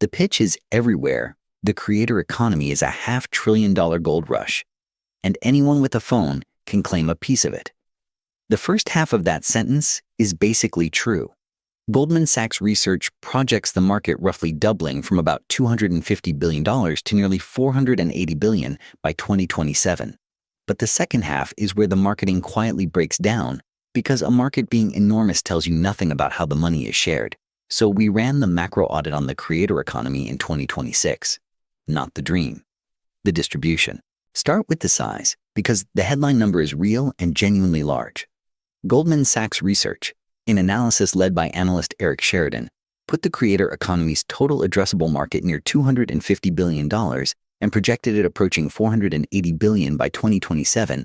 The pitch is everywhere. The creator economy is a $500 billion gold rush, and anyone with a phone can claim a piece of it. The first half of that sentence is basically true. Goldman Sachs Research projects the market roughly doubling from about $250 billion to nearly $480 billion by 2027. But the second half is where the marketing quietly breaks down, because a market being enormous tells you nothing about how the money is shared. So we ran the macro audit on the creator economy in 2026. Not the dream. The distribution. Start with the size, because the headline number is real and genuinely large. Goldman Sachs Research, in analysis led by analyst Eric Sheridan, put the creator economy's total addressable market near $250 billion and projected it approaching $480 billion by 2027,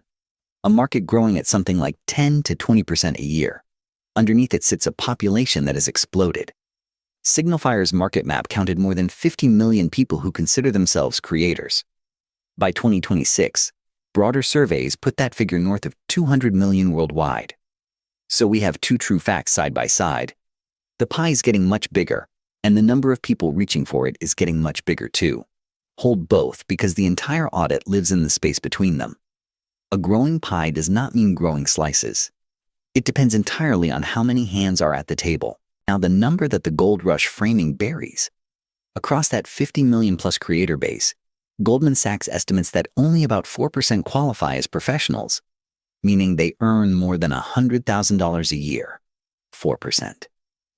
a market growing at something like 10 to 20% a year. Underneath it sits a population that has exploded. Signalfire's market map counted more than 50 million people who consider themselves creators. By 2026, broader surveys put that figure north of 200 million worldwide. So we have two true facts side by side. The pie is getting much bigger, and the number of people reaching for it is getting much bigger too. Hold both, because the entire audit lives in the space between them. A growing pie does not mean growing slices. It depends entirely on how many hands are at the table. Now, the number that the gold rush framing buries. Across that 50 million plus creator base, Goldman Sachs estimates that only about 4% qualify as professionals, meaning they earn more than $100,000 a year. 4%.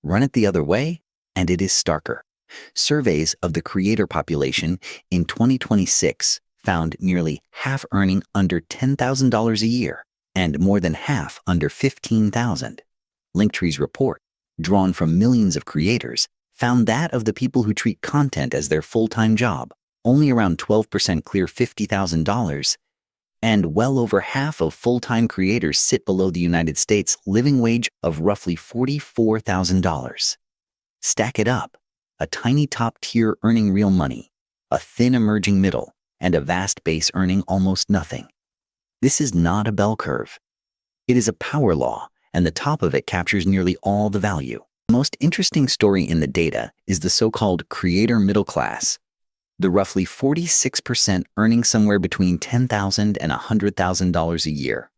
Run it the other way, and it is starker. Surveys of the creator population in 2026 found nearly half earning under $10,000 a year, and more than half under $15,000. Linktree's report, drawn from millions of creators, found that of the people who treat content as their full-time job, only around 12% clear $50,000, and well over half of full-time creators sit below the United States living wage of roughly $44,000. Stack it up: a tiny top tier earning real money, a thin emerging middle, and a vast base earning almost nothing. This is not a bell curve. It is a power law, and the top of it captures nearly all the value. The most interesting story in the data is the so-called creator middle class, the roughly 46% earning somewhere between $10,000 and $100,000 a year.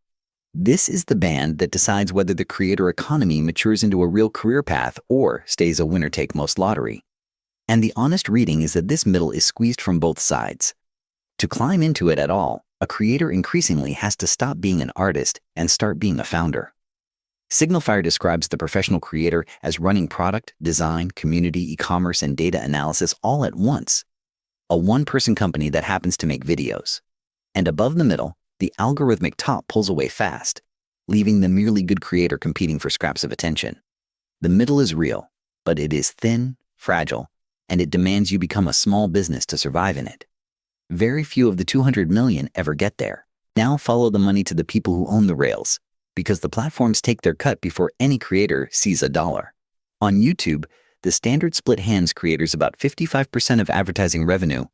This is the band that decides whether the creator economy matures into a real career path or stays a winner-take-most lottery. And the honest reading is that this middle is squeezed from both sides. To climb into it at all, a creator increasingly has to stop being an artist and start being a founder. Signalfire describes the professional creator as running product, design, community, e-commerce, and data analysis all at once. A one-person company that happens to make videos. And above the middle, the algorithmic top pulls away fast, leaving the merely good creator competing for scraps of attention. The middle is real, but it is thin, fragile, and it demands you become a small business to survive in it. Very few of the 200 million ever get there. Now follow the money to the people who own the rails, because the platforms take their cut before any creator sees a dollar. On YouTube, the standard split hands creators about 55% of advertising revenue.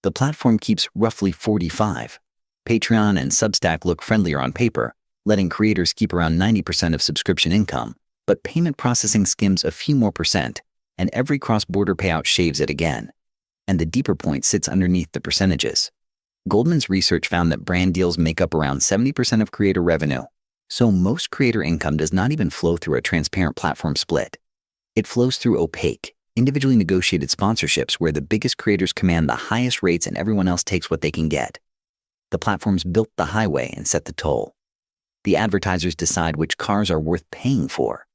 The platform keeps roughly 45%. Patreon and Substack look friendlier on paper, letting creators keep around 90% of subscription income, but payment processing skims a few more percent, and every cross-border payout shaves it again. And the deeper point sits underneath the percentages. Goldman's research found that brand deals make up around 70% of creator revenue, so most creator income does not even flow through a transparent platform split. It flows through opaque, individually negotiated sponsorships where the biggest creators command the highest rates and everyone else takes what they can get. The platforms built the highway and set the toll. The advertisers decide which cars are worth paying for.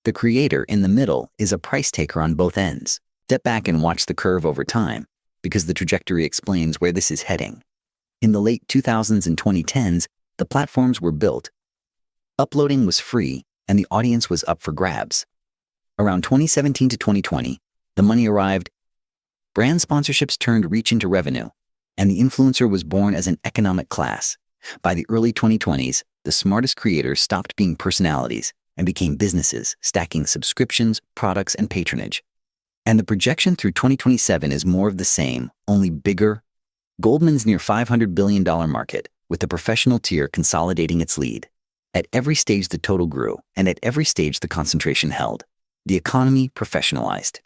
The creator in the middle is a price taker on both ends. Step back and watch the curve over time, because the trajectory explains where this is heading. In the late 2000s and 2010s, the platforms were built. Uploading was free, and the audience was up for grabs. Around 2017 to 2020, the money arrived. Brand sponsorships turned reach into revenue, and the influencer was born as an economic class. By the early 2020s, the smartest creators stopped being personalities and became businesses, stacking subscriptions, products, and patronage. And the projection through 2027 is more of the same, only bigger. Goldman's near $500 billion market, with the professional tier consolidating its lead. At every stage the total grew, and at every stage the concentration held. The economy professionalized.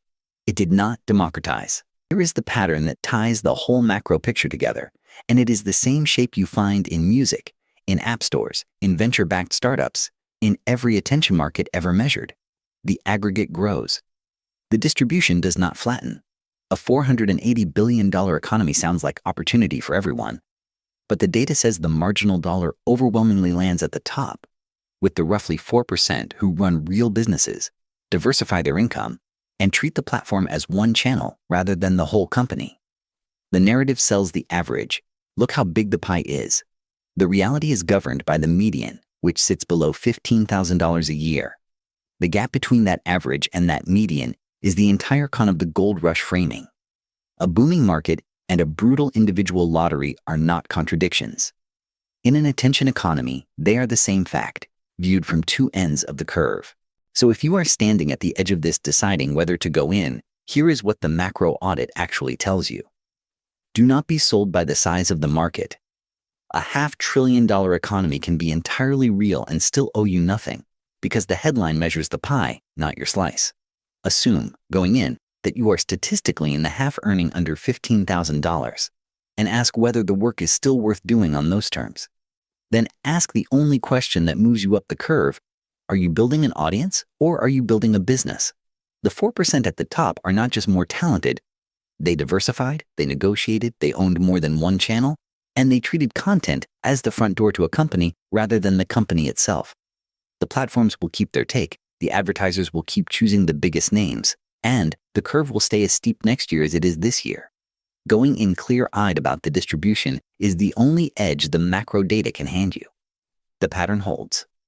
It did not democratize. Here is the pattern that ties the whole macro picture together, and it is the same shape you find in music, in app stores, in venture-backed startups, in every attention market ever measured. The aggregate grows. The distribution does not flatten. A $480 billion economy sounds like opportunity for everyone, but the data says the marginal dollar overwhelmingly lands at the top, with the roughly 4% who run real businesses, diversify their income, and treat the platform as one channel rather than the whole company. The narrative sells the average. Look how big the pie is. The reality is governed by the median, which sits below $15,000 a year. The gap between that average and that median is the entire con of the gold rush framing. A booming market and a brutal individual lottery are not contradictions. In an attention economy, they are the same fact, viewed from two ends of the curve. So if you are standing at the edge of this deciding whether to go in, here is what the macro audit actually tells you. Do not be sold by the size of the market. A $500 billion economy can be entirely real and still owe you nothing, because the headline measures the pie, not your slice. Assume, going in, that you are statistically in the half earning under $15,000, and ask whether the work is still worth doing on those terms. Then ask the only question that moves you up the curve: are you building an audience or are you building a business? The 4% at the top are not just more talented. They diversified, they negotiated, they owned more than one channel, and they treated content as the front door to a company rather than the company itself. The platforms will keep their take, the advertisers will keep choosing the biggest names, and the curve will stay as steep next year as it is this year. Going in clear-eyed about the distribution is the only edge the macro data can hand you. The pattern holds.